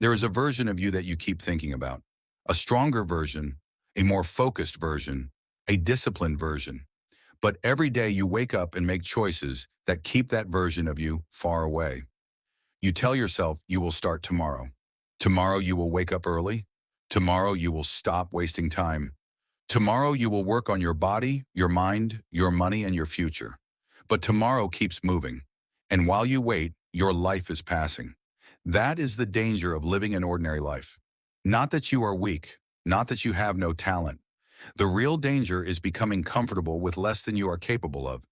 There is a version of you that you keep thinking about, a stronger version, a more focused version, a disciplined version. But every day you wake up and make choices that keep that version of you far away. You tell yourself you will start tomorrow. Tomorrow you will wake up early. Tomorrow you will stop wasting time. Tomorrow you will work on your body, your mind, your money, and your future. But tomorrow keeps moving. And while you wait, your life is passing. That is the danger of living an ordinary life. Not that you are weak, not that you have no talent. The real danger is becoming comfortable with less than you are capable of.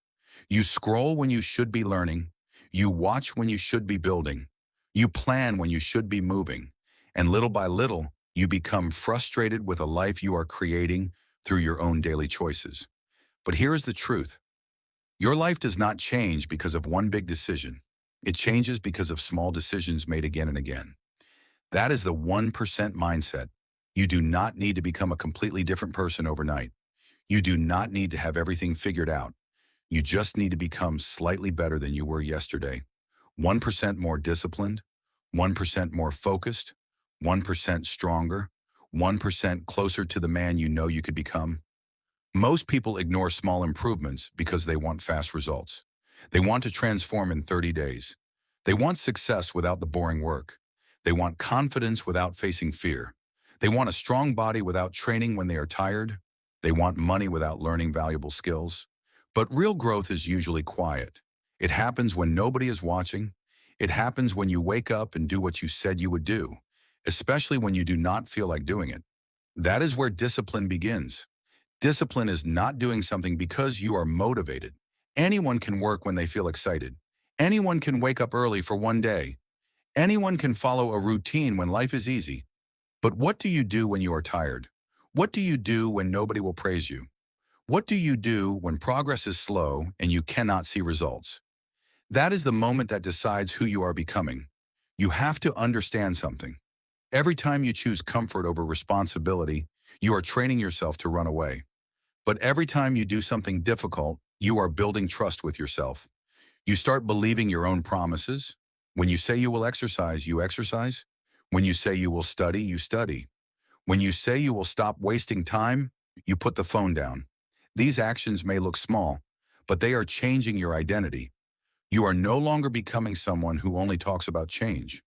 You scroll when you should be learning. You watch when you should be building. You plan when you should be moving. And little by little, you become frustrated with a life you are creating through your own daily choices. But here is the truth. Your life does not change because of one big decision. It changes because of small decisions made again and again. That is the 1% mindset. You do not need to become a completely different person overnight. You do not need to have everything figured out. You just need to become slightly better than you were yesterday. 1% more disciplined, 1% more focused, 1% stronger, 1% closer to the man you know you could become. Most people ignore small improvements because they want fast results. They want to transform in 30 days. They want success without the boring work. They want confidence without facing fear. They want a strong body without training when they are tired. They want money without learning valuable skills. But real growth is usually quiet. It happens when nobody is watching. It happens when you wake up and do what you said you would do, especially when you do not feel like doing it. That is where discipline begins. Discipline is not doing something because you are motivated. Anyone can work when they feel excited. Anyone can wake up early for one day. Anyone can follow a routine when life is easy. But what do you do when you are tired? What do you do when nobody will praise you? What do you do when progress is slow and you cannot see results? That is the moment that decides who you are becoming. You have to understand something. Every time you choose comfort over responsibility, you are training yourself to run away. But every time you do something difficult, you are building trust with yourself. You start believing your own promises. When you say you will exercise, you exercise. When you say you will study, you study. When you say you will stop wasting time, you put the phone down. These actions may look small, but they are changing your identity. You are no longer becoming someone who only talks about change.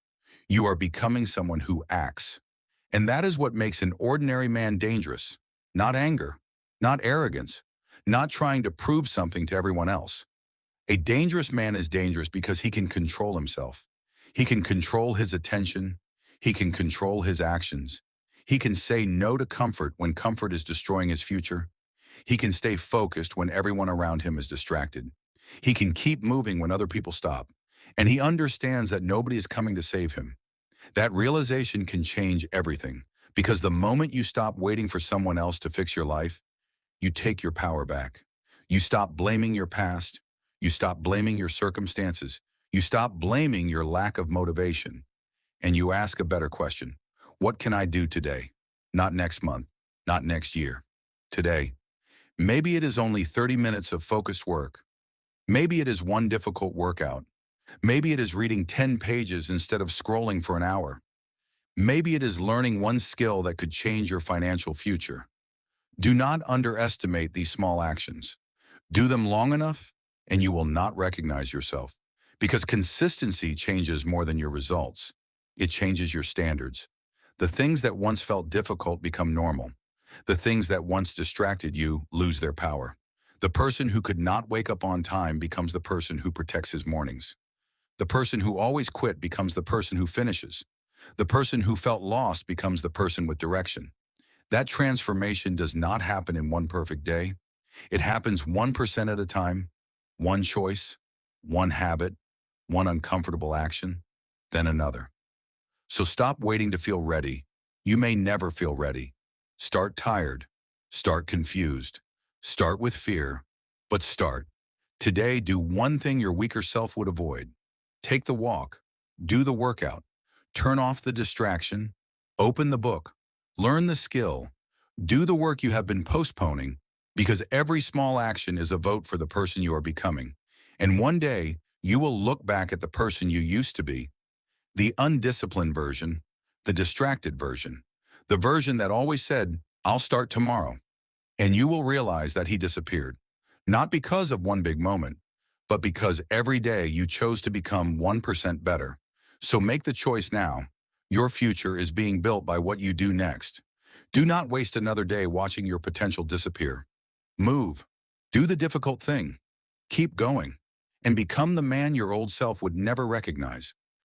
You are becoming someone who acts. And that is what makes an ordinary man dangerous. Not anger, not arrogance, not trying to prove something to everyone else. A dangerous man is dangerous because he can control himself. He can control his attention. He can control his actions. He can say no to comfort when comfort is destroying his future. He can stay focused when everyone around him is distracted. He can keep moving when other people stop. And he understands that nobody is coming to save him. That realization can change everything, because the moment you stop waiting for someone else to fix your life, you take your power back. You stop blaming your past. You stop blaming your circumstances. You stop blaming your lack of motivation. And you ask a better question. What can I do today? Not next month, not next year. Today. Maybe it is only 30 minutes of focused work. Maybe it is one difficult workout. Maybe it is reading 10 pages instead of scrolling for an hour. Maybe it is learning one skill that could change your financial future. Do not underestimate these small actions. Do them long enough, and you will not recognize yourself. Because consistency changes more than your results. It changes your standards. The things that once felt difficult become normal. The things that once distracted you lose their power. The person who could not wake up on time becomes the person who protects his mornings. The person who always quit becomes the person who finishes. The person who felt lost becomes the person with direction. That transformation does not happen in one perfect day. It happens 1% at a time, one choice, one habit, one uncomfortable action, then another. So stop waiting to feel ready. You may never feel ready. Start tired. Start confused. Start with fear, but start. Today, do one thing your weaker self would avoid. Take the walk. Do the workout. Turn off the distraction. Open the book. Learn the skill. Do the work you have been postponing, because every small action is a vote for the person you are becoming. And one day, you will look back at the person you used to be, the undisciplined version, the distracted version, the version that always said, I'll start tomorrow. And you will realize that he disappeared, not because of one big moment, but because every day you chose to become 1% better. So make the choice now. Your future is being built by what you do next. Do not waste another day watching your potential disappear. Move. Do the difficult thing. Keep going. And become the man your old self would never recognize.